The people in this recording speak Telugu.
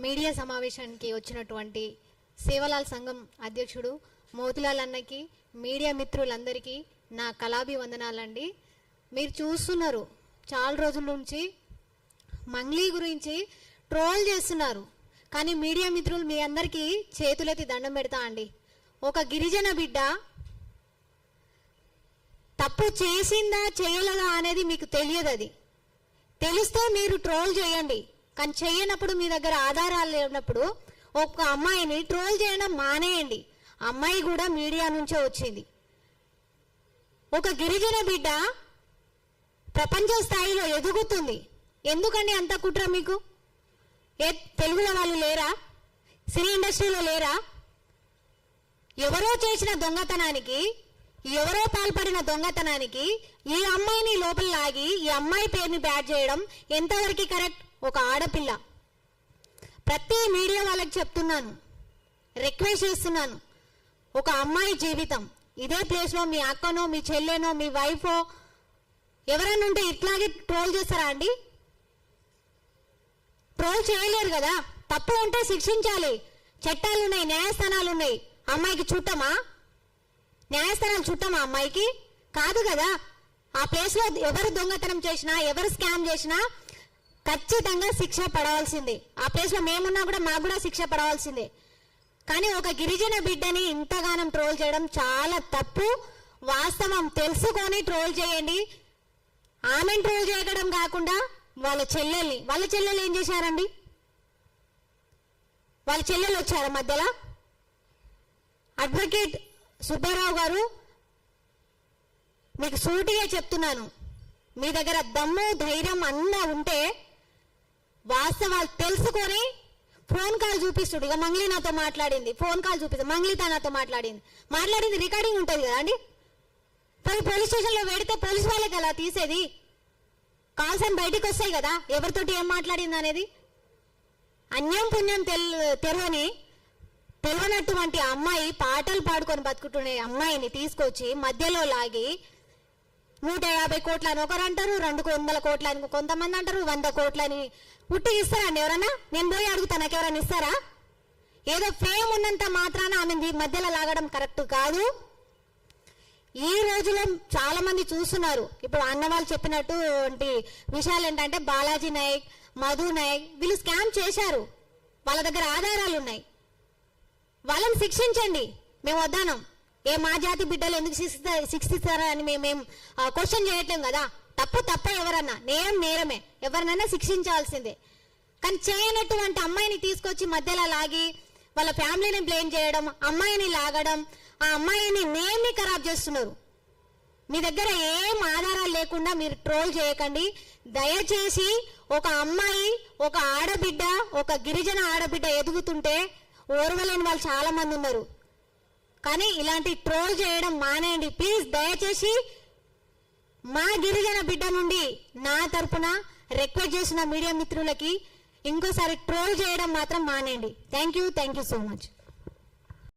మీడియా సమావేశానికి వచ్చినటువంటి సేవలాల్ సంఘం అధ్యక్షుడు మోతిలాల్ అన్నకి, మీడియా మిత్రులందరికీ నా కళాభివందనాలండి. మీరు చూస్తున్నారు, చాలా రోజుల నుంచి మంగ్లీ గురించి ట్రోల్ చేస్తున్నారు. కానీ మీడియా మిత్రులు మీ అందరికీ చేతులెత్తి దండం పెడతా అండి. ఒక గిరిజన బిడ్డ తప్పు చేసిందా చేయలేదా అనేది మీకు తెలియదు. అది తెలిస్తే మీరు ట్రోల్ చేయండి. కానీ చేయనప్పుడు, మీ దగ్గర ఆధారాలు లేనప్పుడు ఒక అమ్మాయిని ట్రోల్ చేయడం మానేయండి. అమ్మాయి కూడా మీడియా నుంచే వచ్చింది. ఒక గిరిజన బిడ్డ ప్రపంచ స్థాయిలో ఎదుగుతుంది. ఎందుకండి అంత కుట్ర మీకు? తెలుగులో వాళ్ళు లేరా? సినీ ఇండస్ట్రీలో లేరా? ఎవరో చేసిన దొంగతనానికి, ఎవరో పాల్పడిన దొంగతనానికి ఈ అమ్మాయిని లోపల లాగి ఈ అమ్మాయి పేరుని బ్యాడ్ చేయడం ఎంతవరకు కరెక్ట్? ఒక ఆడపిల్ల. ప్రతి మీడియా వాళ్ళకి చెప్తున్నాను, రిక్వెస్ట్ చేస్తున్నాను, ఒక అమ్మాయి జీవితం ఇదే ప్లేస్లో మీ అక్కనో, మీ చెల్లెనో, మీ వైఫో ఎవరైనా ఉంటే ఇట్లాగే ట్రోల్ చేస్తారా అండి? ట్రోల్ చేయలేరు కదా. తప్పు ఉంటే శిక్షించాలి. చట్టాలు ఉన్నాయి, న్యాయస్థానాలు ఉన్నాయి. అమ్మాయికి చుట్టమా? న్యాయస్థానాలు చుట్టమా అమ్మాయికి? కాదు కదా. ఆ ప్లేస్లో ఎవరు దొంగతనం చేసినా, ఎవరు స్కామ్ చేసినా ఖచ్చితంగా శిక్ష పడవలసిందే. ఆ ప్లేస్లో మేమున్నా కూడా మాకు కూడా శిక్ష పడవలసిందే. కానీ ఒక గిరిజన బిడ్డని ఇంతగానం ట్రోల్ చేయడం చాలా తప్పు. వాస్తవం తెలుసుకొని ట్రోల్ చేయండి. ఆమెను ట్రోల్ చేయడం కాకుండా వాళ్ళ చెల్లెలు ఏం చేశారండి? వాళ్ళ చెల్లెలు వచ్చారా మధ్యలో? అడ్వకేట్ సుబ్బారావు గారు, మీకు సూటిగా చెప్తున్నాను, మీ దగ్గర దమ్ము ధైర్యం అన్నా ఉంటే వాస్తవాలు తెలుసుకొని ఫోన్ కాల్ చూపిస్తుడు. ఇక మంగ్లీ నాతో మాట్లాడింది, ఫోన్ కాల్ చూపిస్తుంది. మంగ్లీతో నాతో మాట్లాడింది రికార్డింగ్ ఉంటుంది కదా అండి. పోలీస్ స్టేషన్లో పెడితే పోలీస్ వాళ్ళకి అలా తీసేది. కాల్స్ అని బయటికి వస్తాయి కదా, ఎవరితోటి ఏం మాట్లాడింది అనేది. అన్యం పుణ్యం తెలియనటువంటి అమ్మాయి పాటలు పాడుకొని బతుకుతున్న అమ్మాయిని తీసుకొచ్చి మధ్యలో లాగి 150 కోట్లని ఒకరు అంటారు, 200 కోట్లని కొంతమంది అంటారు, 100 కోట్లని ఉట్టికి ఇస్తారండి ఎవరన్నా? నేను పోయి అడుగుతా, నాకు ఎవరైనా ఇస్తారా? ఏదో ఫేమ్ ఉన్నంత మాత్రాన ఆమె మధ్యలో లాగడం కరెక్ట్ కాదు. ఈ రోజులో చాలా మంది చూస్తున్నారు. ఇప్పుడు అన్న వాళ్ళు చెప్పినట్టు విషయాలు ఏంటంటే, బాలాజీ నాయక్, మధు నాయక్ వీళ్ళు స్కామ్ చేశారు. వాళ్ళ దగ్గర ఆధారాలు ఉన్నాయి. వాళ్ళని శిక్షించండి. మేము వద్దానం. మా జాతి బిడ్డలు ఎందుకు శిక్షిస్తారా అని మేమేం క్వశ్చన్ చేయట్లేం కదా. తప్ప ఎవరన్నా, నేరమే, ఎవరినైనా శిక్షించాల్సిందే. కానీ చేయనటువంటి అమ్మాయిని తీసుకొచ్చి మధ్యలో లాగి వాళ్ళ ఫ్యామిలీని బ్లేమ్ చేయడం, అమ్మాయిని లాగడం, ఆ అమ్మాయిని నేమ్ని ఖరాబ్ చేస్తున్నారు. మీ దగ్గర ఏం ఆధారాలు లేకుండా మీరు ట్రోల్ చేయకండి. దయచేసి ఒక అమ్మాయి, ఒక ఆడబిడ్డ, ఒక గిరిజన ఆడబిడ్డ ఎదుగుతుంటే ఓర్వలేని వాళ్ళు చాలా మంది ఉన్నారు. కానీ ఇలాంటి ట్రోల్ చేయడం మానేయండి ప్లీజ్. దయచేసి మా గిరిజన బిడ్డ నుండి నా తరపున రిక్వెస్ట్ చేసిన మీడియా మిత్రులకి ఇంకోసారి ట్రోల్ చేయడం మాత్రం మానేయండి. Thank you so much.